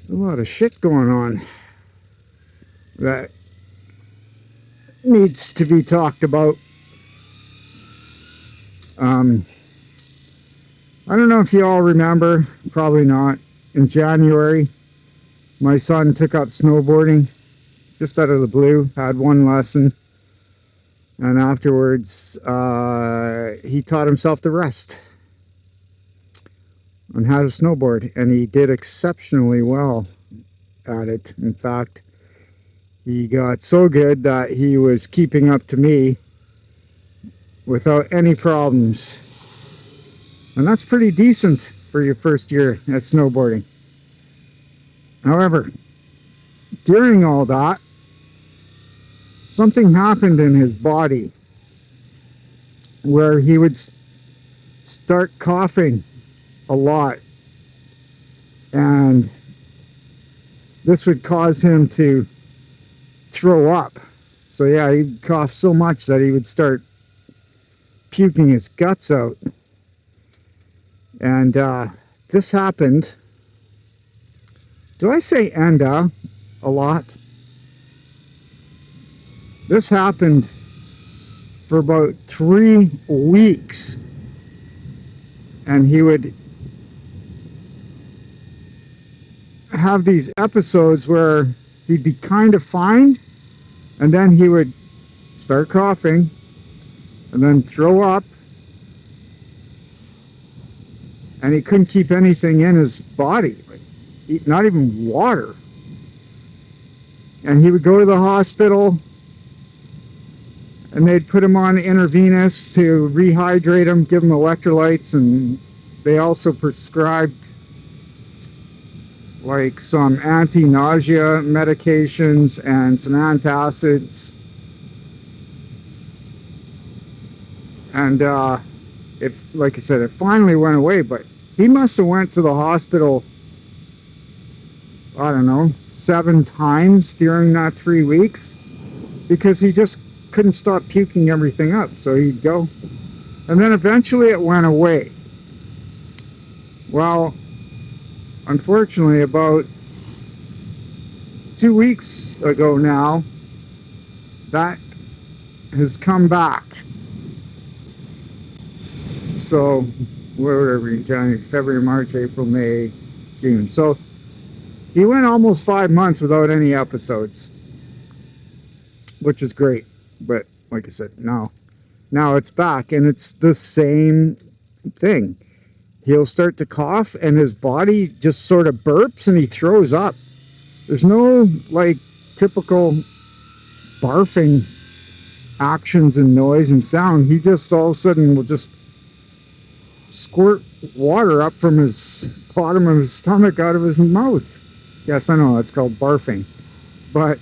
A lot of shit going on that needs to be talked about. Um, I don't know if you all remember, probably not. In January, my son took up snowboarding just out of the blue, had one lesson, and afterwards he taught himself the rest on how to snowboard, and he did exceptionally well at it. In fact, he got so good that he was keeping up to me without any problems. And that's pretty decent for your first year at snowboarding. However, during all that, something happened in his body where he would start coughing a lot. And this would cause him to throw up. So yeah, he'd cough so much that he would start puking his guts out. And this happened. Do I say a lot? This happened for about 3 weeks. And he would have these episodes where he'd be kind of fine, and then he would start coughing, and then throw up, and he couldn't keep anything in his body, not even water. And he would go to the hospital, and they'd put him on intravenous to rehydrate him, give him electrolytes, and they also prescribed like some anti-nausea medications and some antacids. And it, like I said, it finally went away, but he must have went to the hospital, I don't know, 7 times during that 3 weeks, because he just couldn't stop puking everything up. So he'd go, and then eventually it went away. Well, unfortunately, about 2 weeks ago now, that has come back. So, where are we? January, February, March, April, May, June. So, he went almost 5 months without any episodes, which is great. But, like I said, now it's back, and it's the same thing. He'll start to cough, and his body just sort of burps, and he throws up. There's no, like, typical barfing actions and noise and sound. He just all of a sudden will just squirt water up from his bottom of his stomach out of his mouth. Yes, I know, that's called barfing. But,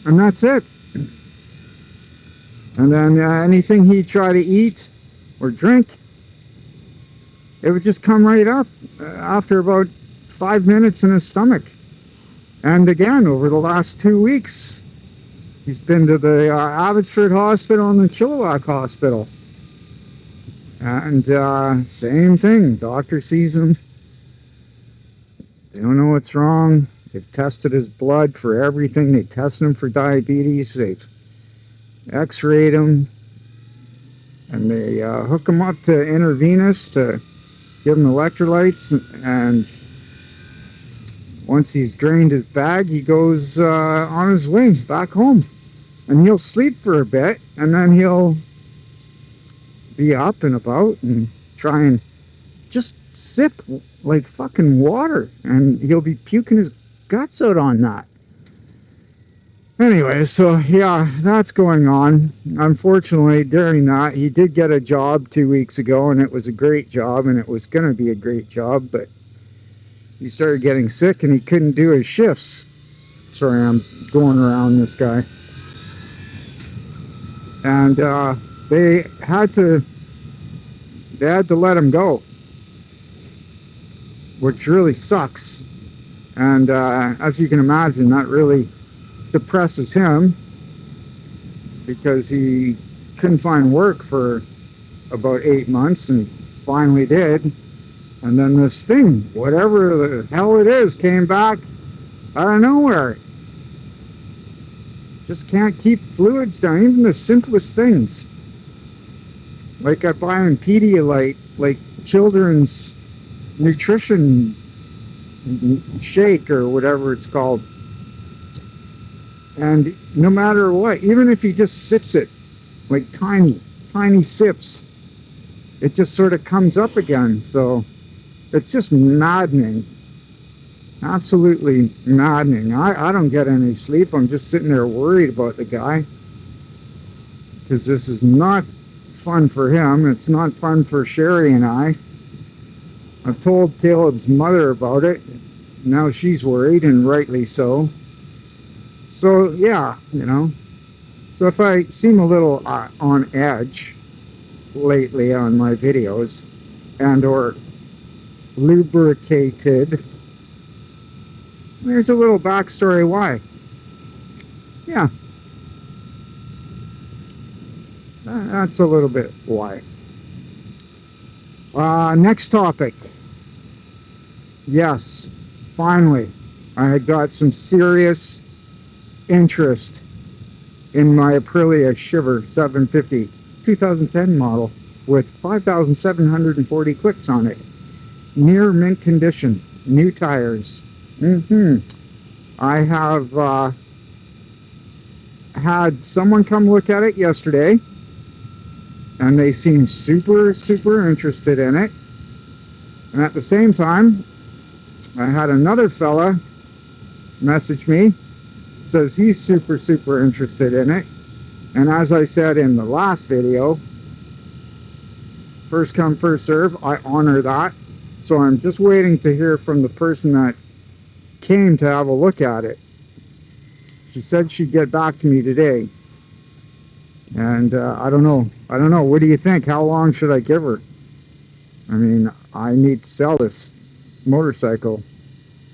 and that's it. And then anything he'd try to eat or drink, it would just come right up after about 5 minutes in his stomach. And again, over the last 2 weeks, he's been to the Abbotsford Hospital and the Chilliwack Hospital. And same thing. Doctor sees him. They don't know what's wrong. They've tested his blood for everything. They tested him for diabetes. They've x-rayed him. And they hook him up to intravenous to give him electrolytes. And once he's drained his bag, he goes on his way back home. And he'll sleep for a bit. And then he'll be up and about and try and just sip like fucking water, and he'll be puking his guts out on that. Anyway, so yeah, that's going on. Unfortunately, during that, he did get a job 2 weeks ago, and it was a great job, and it was going to be a great job, but he started getting sick, and he couldn't do his shifts. Sorry, I'm going around this guy. And they had to let him go, which really sucks. And as you can imagine, that really depresses him, because he couldn't find work for about 8 months, and finally did. And then this thing, whatever the hell it is, came back out of nowhere. Just can't keep fluids down, even the simplest things. Like I buy in Pedialyte, like children's nutrition shake or whatever it's called. And no matter what, even if he just sips it, like tiny sips, it just sort of comes up again. So it's just maddening. Absolutely maddening. I don't get any sleep. I'm just sitting there worried about the guy. Because this is not fun for him. It's not fun for Sherry and I. I've told Caleb's mother about it. Now she's worried, and rightly so. So, yeah, you know. So if I seem a little on edge lately on my videos and or lubricated, there's a little backstory why. Yeah. That's a little bit why. Next topic. Yes, finally, I had got some serious interest in my Aprilia Shiver 750 2010 model with 5,740 clicks on it. Near mint condition, new tires. I have had someone come look at it yesterday, and they seemed super interested in it. And at the same time, I had another fella message me, says he's super interested in it. And as I said in the last video, first come first serve, I honor that. So I'm just waiting to hear from the person that came to have a look at it. She said she'd get back to me today. And I don't know. What do you think? How long should I give her? I mean, I need to sell this motorcycle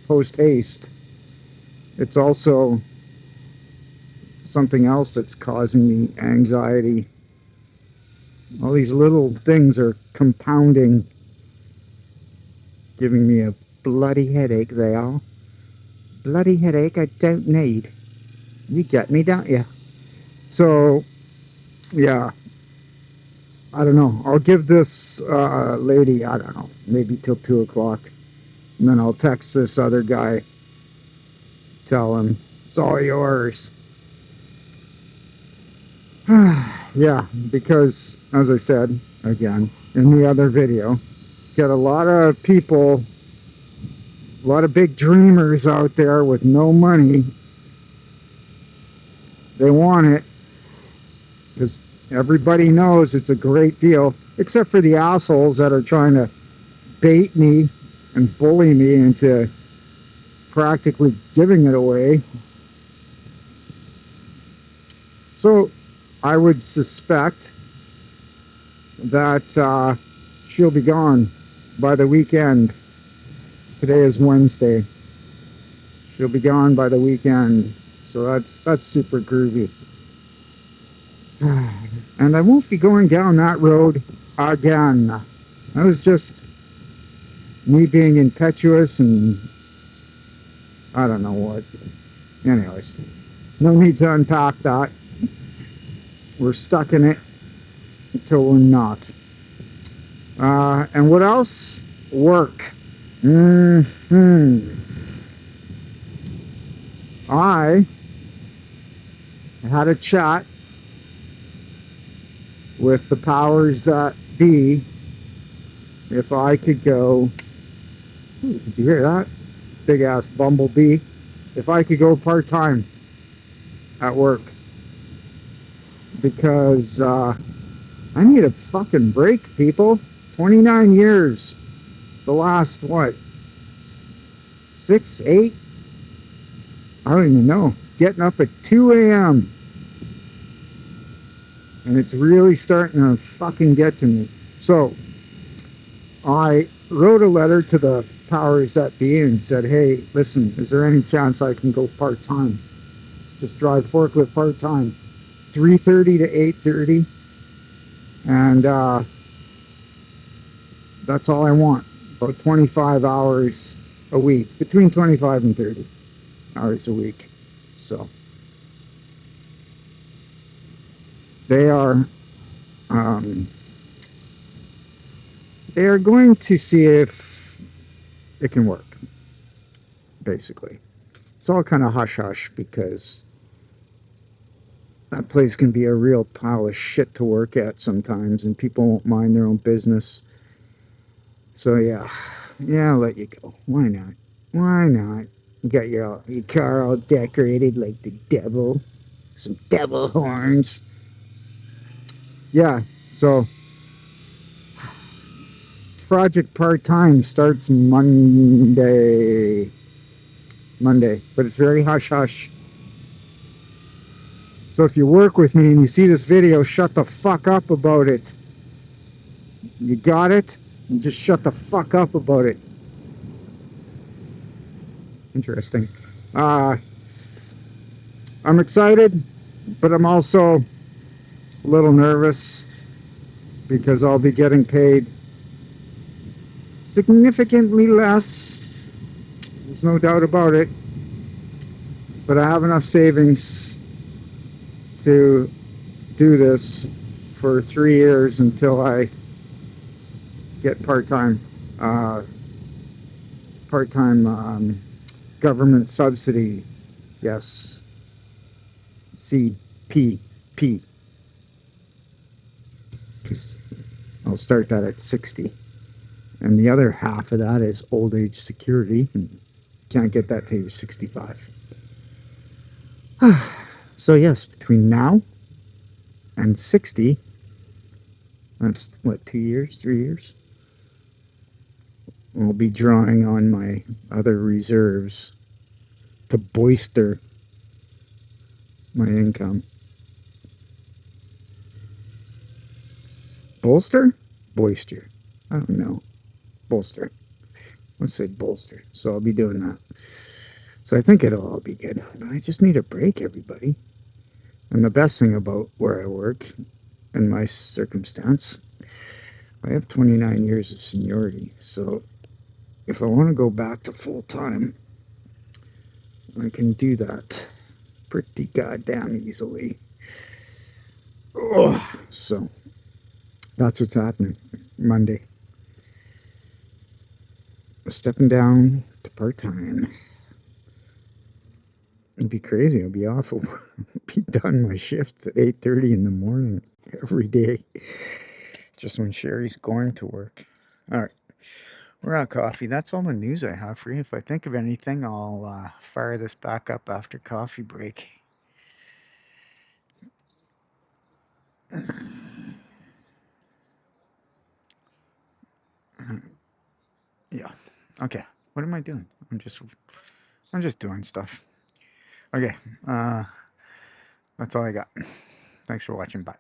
post haste. It's also something else that's causing me anxiety. All these little things are compounding, giving me a bloody headache. They are. Bloody headache I don't need. You get me, don't you? So, yeah. I don't know. I'll give this lady, I don't know, maybe till 2 o'clock. And then I'll text this other guy. Tell him, it's all yours. Yeah, because, as I said, again, in the other video, get a lot of people, a lot of big dreamers out there with no money. They want it because everybody knows it's a great deal, except for the assholes that are trying to bait me and bully me into practically giving it away. So I would suspect that she'll be gone by the weekend. Today is Wednesday. She'll be gone by the weekend. So that's super groovy. And I won't be going down that road again. That was just me being impetuous and I don't know what. Anyways, no need to unpack that. We're stuck in it until we're not. And what else? Work. I had a chat with the powers that be if I could go. Ooh, did you hear that? Big ass bumblebee. If I could go part-time at work. Because I need a fucking break, people. 29 years. The last, what? 6, 8? I don't even know. Getting up at 2 a.m. And it's really starting to fucking get to me. So, I wrote a letter to the powers that be and said, hey, listen, is there any chance I can go part-time? Just drive forklift part-time. 3:30 to 8:30. And that's all I want. about 25 hours a week, between 25 and 30 hours a week. So they are um, they are going to see if it can work. Basically, it's all kind of hush hush because that place can be a real pile of shit to work at sometimes, and people won't mind their own business. So yeah, I'll let you go. Why not? Why not? You got your car all decorated like the devil, some devil horns. Yeah. So project part time starts Monday. Monday, but it's very hush hush. So if you work with me and you see this video, shut the fuck up about it. You got it? And just shut the fuck up about it. Interesting. Uh, I'm excited, but I'm also a little nervous because I'll be getting paid significantly less. There's no doubt about it. But I have enough savings to do this for 3 years until I get uh, part-time government subsidy. Yes, CPP. I'll start that at 60. And the other half of that is old age security. And can't get that till you're 65. So yes, between now and 60, that's what, 2 years, 3 years? I'll be drawing on my other reserves to bolster my income. Bolster? Boister. I don't know. Bolster. Let's say bolster. So I'll be doing that. So I think it'll all be good. But I just need a break, everybody. And the best thing about where I work, in my circumstance, I have 29 years of seniority. So if I want to go back to full time, I can do that pretty goddamn easily. Oh, so that's what's happening Monday. Stepping down to part time. It'd be crazy. I'll be off. Be done my shift at 8:30 in the morning every day. Just when Sherry's going to work. All right. We're on coffee. That's all the news I have for you. If I think of anything, I'll fire this back up after coffee break. Yeah. Okay. What am I doing? I'm just doing stuff. Okay. That's all I got. Thanks for watching. Bye.